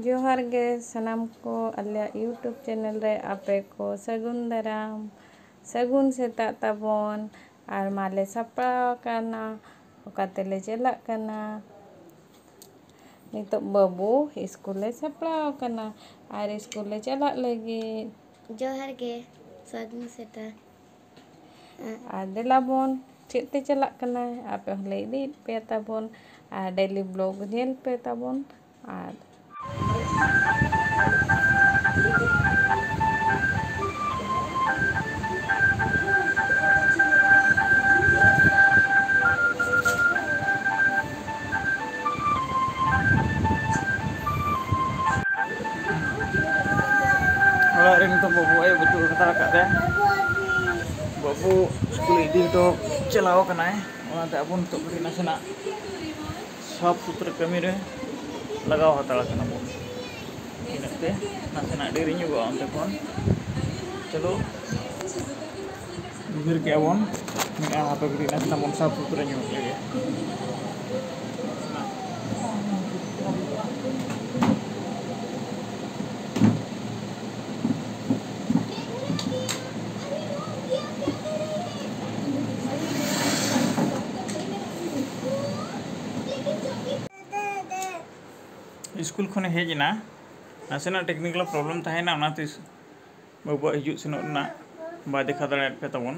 जोहार गे सनाम को आले यूट्यूब चैनल रे आपे को सगुन दाराम सगुन सेता ताबोन और माले सापड़ाव काना ओकातेले चला काना नितो बाबू स्कूले सापड़ाव काना और स्कूले चला लगी जोहार गे सगुन सेता देलाबोन चेते चला काना आपे हले इदी पे ताबोन और डेली ब्लॉग नेल पे ताबोन और orang ring tuh babu ayo betul kata kata babu sekolah ini tuh celau kena orang tak pun untuk beri nasi nak sab sutra kami deh lagau hotel kena bu ini teh nasi nak dirinya gua on telepon celo bibir ke awon ini apa beri nasi namun sab sutra nyok lagi school खने हेजना नासेना technical problem तहना ओनाते बाबू हिजुग सेनोग ना बा देखा दाड़े पे तबन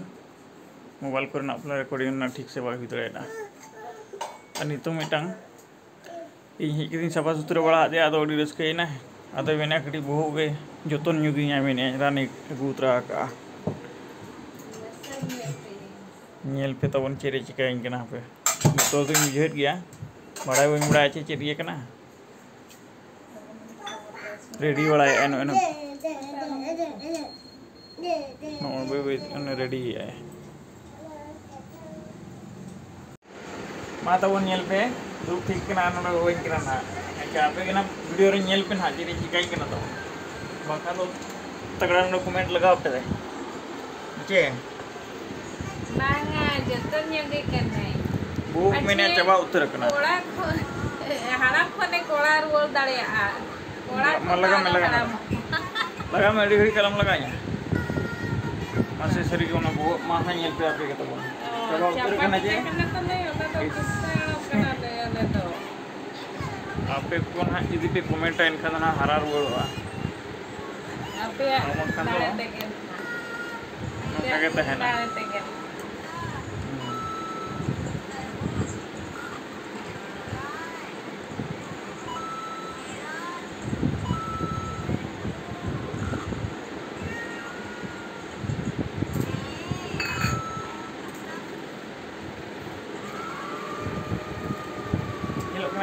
mobile करना अपना recording ना ठीक से बा हुई दाड़ेना और नितो मिटांग इन हेकिन साफा सुथरा बड़ा दे आदो अडी रस्कैना आदो मेना कटी बहु गे जतन नुगिया मेने रानी अगु उतरा का नेल पे तबन चेरे चिकाइन कना पे तो बुझेत गया बड़ा बन बड़ा चे चेरिए कना रेडी वाला है एनो एनो नो वे एनो रेडी है माता वो नेल पे दो ठीक कना नो वे कना ना क्या पे कना वीडियो रे नेल पे ना जेरी चिकाई कना तो बाका तो तगड़ा नो कमेंट लगाओ पे चे बांगा जतन योगे करने बुक मैंने चबा उतर कना कोड़ा हारा खने कोड़ा रोल दाड़िया लगा मैं घड़ी कलम लगाया मासे सरी को ना वो माथा नेल पे आपे तो चलो उतर करना जे आपे को ना यदि पे कमेंट इन खान ना हरा रुआ आपे दाड़े ते है ना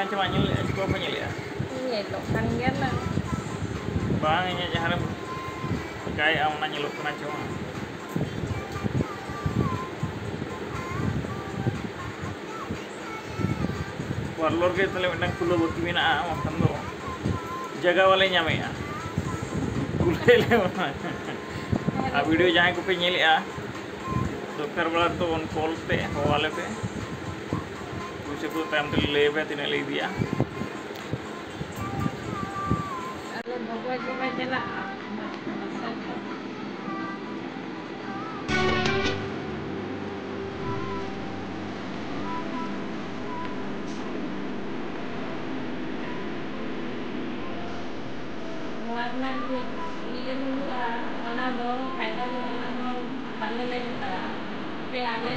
cuma nyel juga apa nyel ya? Nyelok kan dia lah. Bang ini jangan kayak am nyelok kena cuma. Warlor ke tele menang kulo boti mina makan do. Jaga wale nyame ya. Kulele mana. A video jangan ko pe nyel ya. Dokter bala to on call pe hawale pe. को time तो ले पे तीन ले दिया अरे भगवा जी में चला warna ini warna do kayak warna warna lain पे आगे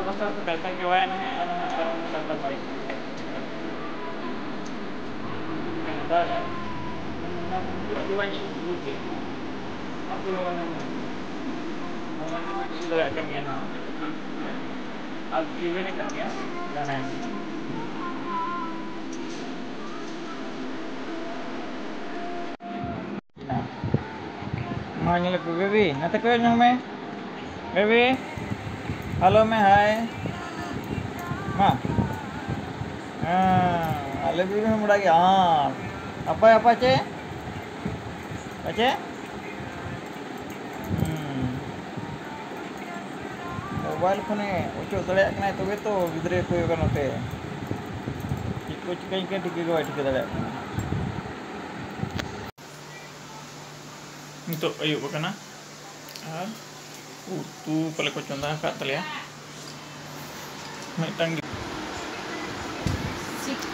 pasal kelihatan kawan anak baik. Ada dua ni juga. Apa yang mana sudah kami ana. Alkiwe ni kami ya. Dan nah. Mana lagi baby? Nanti kau yang me? Baby. Halo me, hai. Ma. Lebih mudah ya. Apa ce? अच्छा mobile phone उचो दड़े तबे तो गिद्रे को नोते को चिकाई के ठीक के ठीक दड़े तो अयुब कना और उतू पले को चंदा का तलिया मिटंग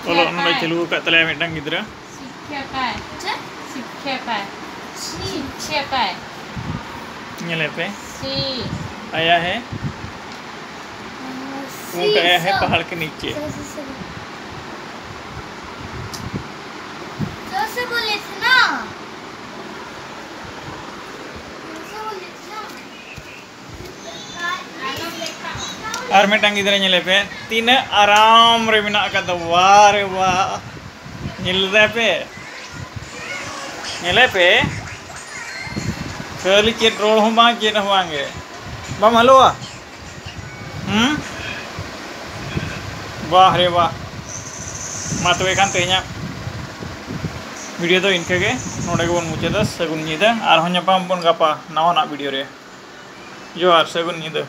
kalau nolai celu kat tele medang gidra शिक्षक है nyelepe सी आया है ऊँट आया है पहाड़ के नीचे से बोले थे ना और medang gidra nyelepe tina aram re mena kata ware wa nyelepe kali cit roll homa cit hwange bam halo wah re wah ma tobe kan tehnya video do inke ge node ge bon mucheda sagun nyida ar honya pam bon gapa nawa na video re johar sagun nyida